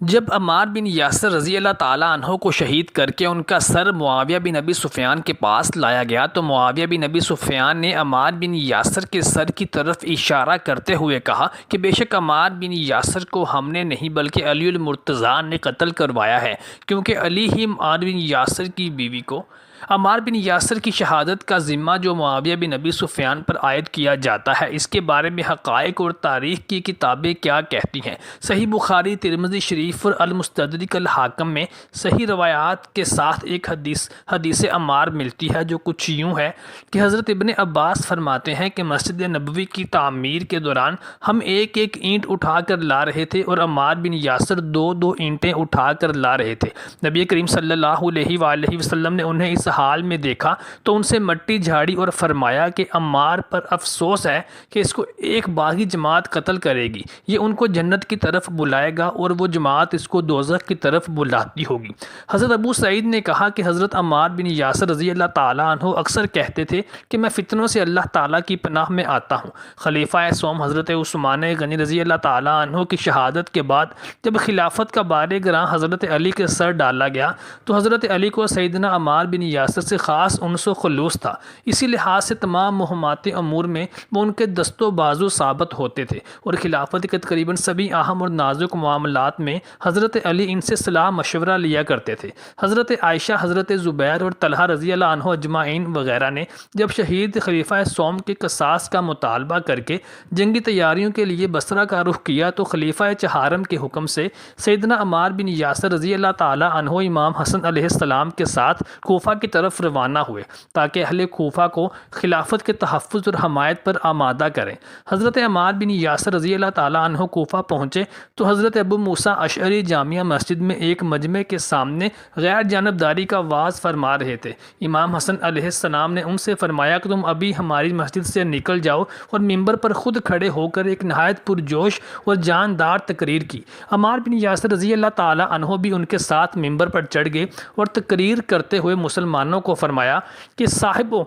جب عمار بن یاسر رضی اللہ تعالیٰ عنہ کو شہید کر کے ان کا سر معاویہ بن ابی سفیان کے پاس لایا گیا تو معاویہ بن ابی سفیان نے عمار بن یاسر کے سر کی طرف اشارہ کرتے ہوئے کہا کہ بے شک عمار بن یاسر کو ہم نے نہیں بلکہ علی المرتضیٰ نے قتل کروایا ہے، کیونکہ علی ہی عمار بن یاسر کی بیوی کو عمار بن یاسر کی شہادت کا ذمہ جو معاویہ بن ابی سفیان پر عائد کیا جاتا ہے، اس کے بارے میں حقائق اور تاریخ کی کتابیں کیا کہتی ہیں۔ صحیح بخاری، ترمذی شریف اور المستدرک الحاکم میں صحیح روایات کے ساتھ ایک حدیث عمار ملتی ہے جو کچھ یوں ہے کہ حضرت ابن عباس فرماتے ہیں کہ مسجد نبوی کی تعمیر کے دوران ہم ایک ایک اینٹ اٹھا کر لا رہے تھے اور عمار بن یاسر دو دو اینٹیں اٹھا کر لا رہے تھے۔ نبی کریم صلی اللہ علیہ وآلہ وسلم نے انہیں اس حال میں دیکھا تو ان سے مٹی جھاڑی اور فرمایا کہ عمار پر افسوس ہے کہ اس کو ایک باغی جماعت قتل کرے گی، یہ ان کو جنت کی طرف بلائے گا اور وہ جماعت اس کو دوزخ کی طرف بلاتی ہوگی۔ حضرت ابو سعید نے کہا کہ حضرت عمار بن یاسر رضی اللہ تعالیٰ عنہ اکثر کہتے تھے کہ میں فتنوں سے اللہ تعالیٰ کی پناہ میں آتا ہوں۔ خلیفہ سوم حضرت عثمان غنی رضی اللہ تعالیٰ عنہ کی شہادت کے بعد جب خلافت کا بار گراں حضرت علی کے سر ڈالا گیا تو حضرت علی کو سیدنا عمار بن یاسر سے خاص انس و خلوص تھا، اسی لحاظ سے تمام مہمات امور میں وہ ان کے دست و بازو ثابت ہوتے تھے اور خلافت کے تقریباً سبھی اہم اور نازک معاملات میں حضرت علی ان سے صلاح مشورہ لیا کرتے تھے۔ حضرت عائشہ، حضرت زبیر اور طلحہ رضی اللہ عنہ اجمعین وغیرہ نے جب شہید خلیفہ سوم کے قصاص کا مطالبہ کر کے جنگی تیاریوں کے لیے بصرہ کا رخ کیا تو خلیفہ چہارم کے حکم سے سیدنا عمار بن یاسر رضی اللہ تعالی عنہ امام حسن علیہ السلام کے ساتھ کوفہ کی طرف روانہ ہوئے تاکہ اہل کوفہ کو خلافت کے تحفظ اور حمایت پر آمادہ کریں۔ حضرت عمار بن یاسر رضی اللہ تعالیٰ عنہ کوفہ پہنچے تو حضرت ابو موسیٰ اشعری جامعہ مسجد میں ایک مجمع کے سامنے غیر جانبداری کا وعظ فرما رہے تھے۔ امام حسن علیہ السلام نے ان سے فرمایا کہ تم ابھی ہماری مسجد سے نکل جاؤ، اور ممبر پر خود کھڑے ہو کر ایک نہایت پرجوش اور جاندار تقریر کی۔ عمار بن یاسر رضی اللہ تعالیٰ عنہ بھی ان کے ساتھ ممبر پر چڑھ گئے اور تقریر کرتے ہوئے مسلمانوں کو فرمایا کہ صاحبو،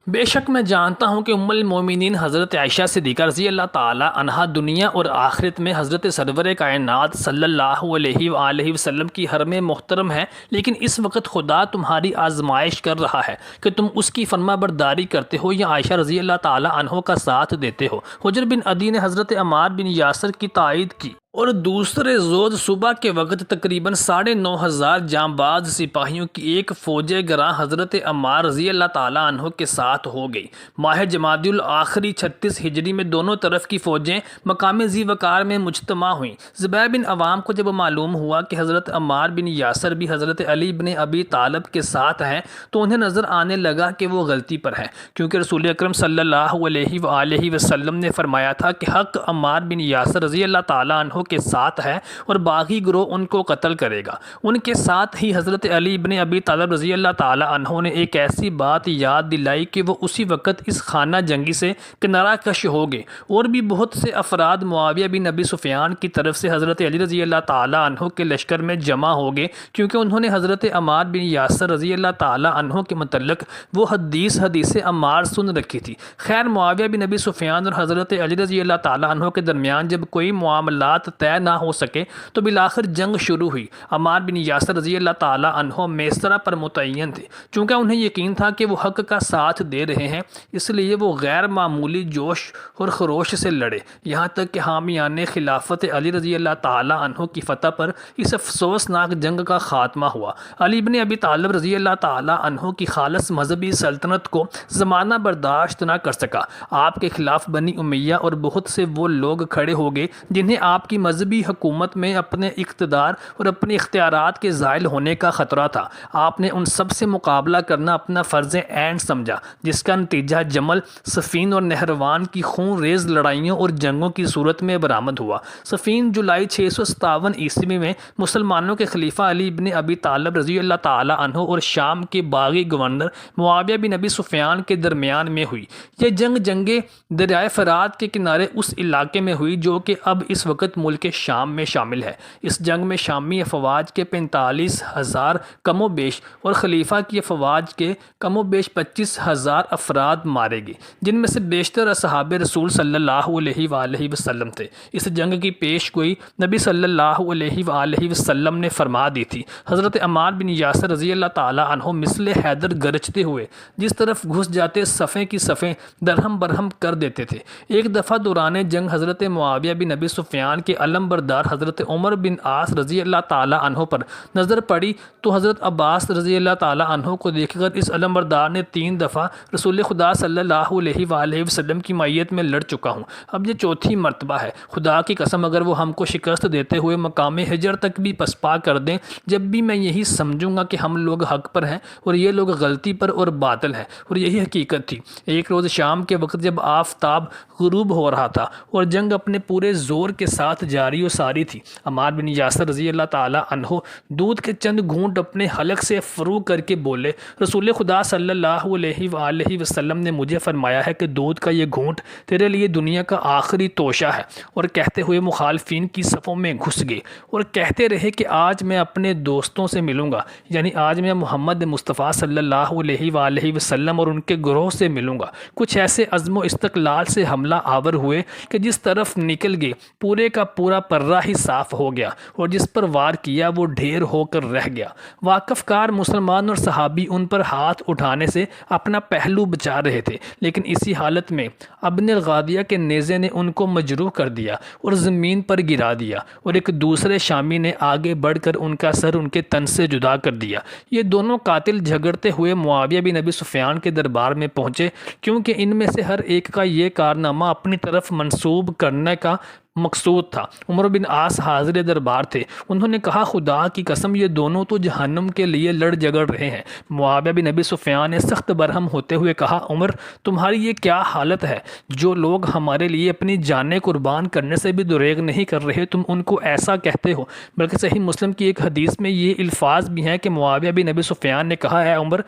بے شک میں جانتا ہوں کہ ام المومنین حضرت عائشہ صدیقہ رضی اللہ تعالی عنہا دنیا اور آخرت میں حضرت سرور کائنات صلی اللہ علیہ وآلہ وسلم کی حرم محترم ہے، لیکن اس وقت خدا تمہاری آزمائش کر رہا ہے کہ تم اس کی فرما برداری کرتے ہو یا عائشہ رضی اللہ تعالی عنہ کا ساتھ دیتے ہو۔ حجر بن عدی نے حضرت عمار بن یاسر کی تائید کی اور دوسرے روز صبح کے وقت تقریباً 9,500 جانباز سپاہیوں کی ایک فوج گراں حضرت عمار رضی اللہ تعالیٰ عنہ کے ساتھ ہو گئی۔ ماہ جمادی الاخری 36 ہجری میں دونوں طرف کی فوجیں مقام ذی وقار میں مجتمع ہوئیں۔ زبیر بن عوام کو جب معلوم ہوا کہ حضرت عمار بن یاسر بھی حضرت علی بن ابی طالب کے ساتھ ہیں تو انہیں نظر آنے لگا کہ وہ غلطی پر ہے، کیونکہ رسول اکرم صلی اللہ علیہ وآلہ وسلم نے فرمایا تھا کہ حق عمار بن یاسر رضی اللہ تعالیٰ عنہ کے ساتھ ہے اور باغی گروہ ان کو قتل کرے گا۔ ان کے ساتھ ہی حضرت علی بن ابی طالب رضی اللہ تعالی عنہ نے ایک ایسی بات یاد دلائی کہ وہ اسی وقت اس خانہ جنگی سے کنارہ کش ہو گئے، اور بھی بہت سے افراد معاویہ بن ابی سفیان کی طرف سے حضرت علی رضی اللہ تعالی عنہ کے لشکر میں جمع ہو گئے، کیونکہ انہوں نے حضرت عمار بن یاسر رضی اللہ تعالی عنہ کے متعلق وہ حدیث عمار سن رکھی تھی۔ خیر، معاویہ بن ابی سفیان اور حضرت علی رضی اللہ تعالی عنہ کے درمیان جب کوئی معاملات طے نہ ہو سکے تو بالآخر جنگ شروع ہوئی۔ عمار بن یاسر رضی اللہ تعالی عنہ میسرہ پر متعین تھے، چونکہ انہیں یقین تھا کہ وہ حق کا ساتھ دے رہے ہیں، اس لیے وہ غیر معمولی جوش اور خروش سے لڑے، یہاں تک کہ حامیان خلافت علی رضی اللہ تعالی عنہ کی فتح پر اس افسوسناک جنگ کا خاتمہ ہوا۔ علی بن ابی طالب رضی اللہ تعالی عنہ کی خالص مذہبی سلطنت کو زمانہ برداشت نہ کر سکا۔ آپ کے خلاف بنی امیہ اور بہت سے وہ لوگ کھڑے ہو گئے جنہیں آپ کی مذہبی حکومت میں اپنے اقتدار اور اپنے اختیارات کے زائل ہونے کا خطرہ تھا۔ آپ نے ان سب سے مقابلہ کرنا اپنا فرض عین سمجھا، جس کا نتیجہ جمل، صفین اور نہروان کی خون ریز لڑائیوں اور جنگوں کی صورت میں برآمد ہوا۔ صفین جولائی 657 عیسوی میں مسلمانوں کے خلیفہ علی بن ابی طالب رضی اللہ تعالی عنہ اور شام کے باغی گورنر معاویہ بن ابی سفیان کے درمیان میں ہوئی۔ یہ جنگ دریائے فرات کے کنارے اس علاقے میں ہوئی جو کہ اب اس وقت ملک شام میں شامل ہے۔ اس جنگ میں شامی افواج کے 45,000 کم و بیش اور خلیفہ کی افواج کے کم و بیش 25,000 افراد مارے گئے، جن میں سے بیشتر اصحاب رسول صلی اللہ علیہ وآلہ وسلم تھے۔ اس جنگ کی پیش گوئی نبی صلی اللہ علیہ وآلہ وسلم نے فرما دی تھی۔ حضرت عمار بن یاسر رضی اللہ تعالیٰ عنہ مثل حیدر گرجتے ہوئے جس طرف گھس جاتے صفیں کی صفیں درہم برہم کر دیتے تھے۔ ایک دفعہ دوران جنگ حضرت معاویہ بن ابی سفیان کے علم بردار حضرت عمر بن عاص رضی اللہ تعالیٰ عنہ پر نظر پڑی تو حضرت عباس رضی اللہ تعالیٰ عنہ کو دیکھ کر اس علم بردار نے 3 دفعہ رسول خدا صلی اللہ علیہ وآلہ وسلم کی معیت میں لڑ چکا ہوں، اب یہ 4تھی مرتبہ ہے۔ خدا کی قسم اگر وہ ہم کو شکست دیتے ہوئے مقام ہجر تک بھی پسپا کر دیں، جب بھی میں یہی سمجھوں گا کہ ہم لوگ حق پر ہیں اور یہ لوگ غلطی پر اور باطل ہیں، اور یہی حقیقت تھی۔ ایک روز شام کے وقت جب آفتاب غروب ہو رہا تھا اور جنگ اپنے پورے زور کے ساتھ جاری و ساری تھی، عمار بن یاسر رضی اللہ تعالیٰ عنہ دودھ کے چند گھونٹ اپنے حلق سے فرو کر کے بولے، رسول خدا صلی اللہ علیہ وآلہ وسلم نے مجھے فرمایا ہے کہ دودھ کا یہ گھونٹ تیرے لیے دنیا کا آخری توشہ ہے۔ اور کہتے ہوئے مخالفین کی صفوں میں گھس گئے اور کہتے رہے کہ آج میں اپنے دوستوں سے ملوں گا، یعنی آج میں محمد مصطفیٰ صلی اللہ علیہ وآلہ وسلم اور ان کے گروہ سے ملوں گا۔ کچھ ایسے عزم و استقلال سے حملہ آور ہوئے کہ جس طرف نکل گئے پورے کا پورا پرہ ہی صاف ہو گیا، اور جس پر وار کیا وہ ڈھیر ہو کر رہ گیا۔ واقف کار مسلمان اور صحابی ان پر ہاتھ اٹھانے سے اپنا پہلو بچا رہے تھے، لیکن اسی حالت میں ابن الغادیہ کے نیزے نے ان کو مجروح کر دیا اور زمین پر گرا دیا، اور ایک دوسرے شامی نے آگے بڑھ کر ان کا سر ان کے تن سے جدا کر دیا۔ یہ دونوں قاتل جھگڑتے ہوئے معاویہ بن ابی سفیان کے دربار میں پہنچے، کیونکہ ان میں سے ہر ایک کا یہ کارنامہ اپنی طرف منسوب کرنے کا مقصود تھا۔ عمر بن عاص حاضر دربار تھے۔ انہوں نے کہا، خدا کی قسم یہ دونوں تو جہنم کے لیے لڑ جگڑ رہے ہیں۔ معاویہ بن ابی سفیان نے سخت برہم ہوتے ہوئے کہا، عمر تمہاری یہ کیا حالت ہے؟ جو لوگ ہمارے لیے اپنی جانیں قربان کرنے سے بھی دریغ نہیں کر رہے تم ان کو ایسا کہتے ہو؟ بلکہ صحیح مسلم کی ایک حدیث میں یہ الفاظ بھی ہیں کہ معاویہ بن ابی سفیان نے کہا، اے عمر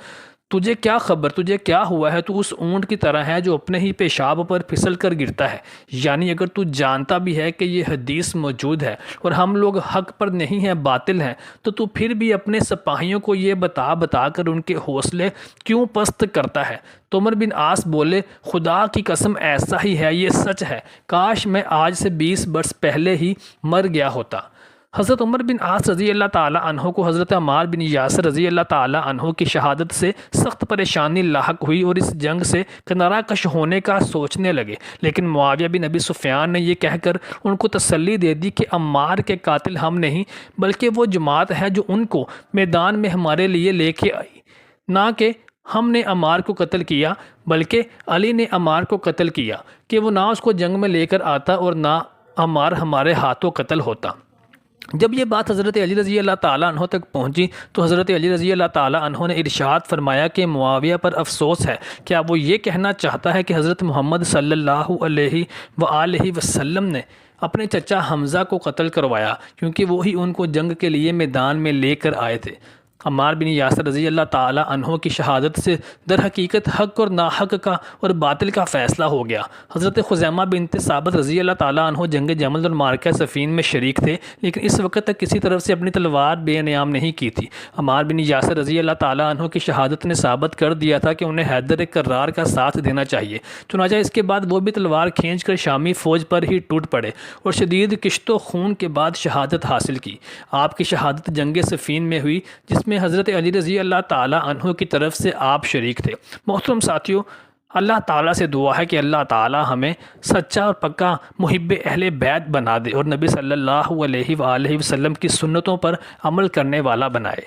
تجھے کیا خبر، تجھے کیا ہوا ہے؟ تو اس اونٹ کی طرح ہے جو اپنے ہی پیشاب پر پھسل کر گرتا ہے۔ یعنی اگر تو جانتا بھی ہے کہ یہ حدیث موجود ہے اور ہم لوگ حق پر نہیں ہیں باطل ہیں، تو پھر بھی اپنے سپاہیوں کو یہ بتا بتا کر ان کے حوصلے کیوں پست کرتا ہے؟ تو عمر بن عاص بولے، خدا کی قسم ایسا ہی ہے، یہ سچ ہے، کاش میں آج سے 20 برس پہلے ہی مر گیا ہوتا۔ حضرت عمر بن عاص رضی اللہ تعالیٰ عنہ کو حضرت عمار بن یاسر رضی اللہ تعالیٰ عنہ کی شہادت سے سخت پریشانی لاحق ہوئی اور اس جنگ سے کنارہ کش ہونے کا سوچنے لگے، لیکن معاویہ بن ابی سفیان نے یہ کہہ کر ان کو تسلی دے دی کہ عمار کے قاتل ہم نہیں بلکہ وہ جماعت ہے جو ان کو میدان میں ہمارے لیے لے کے آئی، نہ کہ ہم نے عمار کو قتل کیا بلکہ علی نے عمار کو قتل کیا کہ وہ نہ اس کو جنگ میں لے کر آتا اور نہ عمار ہمارے ہاتھوں قتل ہوتا۔ جب یہ بات حضرت علی رضی اللہ تعالیٰ عنہ تک پہنچی تو حضرت علی رضی اللہ تعالیٰ عنہ نے ارشاد فرمایا کہ معاویہ پر افسوس ہے، کیا وہ یہ کہنا چاہتا ہے کہ حضرت محمد صلی اللہ علیہ وآلہ وسلم نے اپنے چچا حمزہ کو قتل کروایا کیونکہ وہی ان کو جنگ کے لیے میدان میں لے کر آئے تھے۔ عمار بن یاسر رضی اللہ تعالیٰ عنہ کی شہادت سے در حقیقت حق اور ناحق کا اور باطل کا فیصلہ ہو گیا۔ حضرت خزیمہ بنت ثابت رضی اللہ تعالیٰ عنہ جنگ جمل اور معرکہ صفین میں شریک تھے، لیکن اس وقت تک کسی طرف سے اپنی تلوار بے انعام نہیں کی تھی۔ عمار بن یاسر رضی اللہ تعالیٰ عنہ کی شہادت نے ثابت کر دیا تھا کہ انہیں حیدر کرار کا ساتھ دینا چاہیے، چنانچہ اس کے بعد وہ بھی تلوار کھینچ کر شامی فوج پر ہی ٹوٹ پڑے اور شدید کشت و خون کے بعد شہادت حاصل کی۔ آپ کی شہادت جنگ صفین میں ہوئی، جس میں حضرت علی رضی اللہ تعالیٰ عنہ کی طرف سے آپ شریک تھے۔ محترم ساتھیو، اللہ تعالیٰ سے دعا ہے کہ اللہ تعالیٰ ہمیں سچا اور پکا محب اہل بیت بنا دے اور نبی صلی اللہ علیہ وآلہ وسلم کی سنتوں پر عمل کرنے والا بنائے۔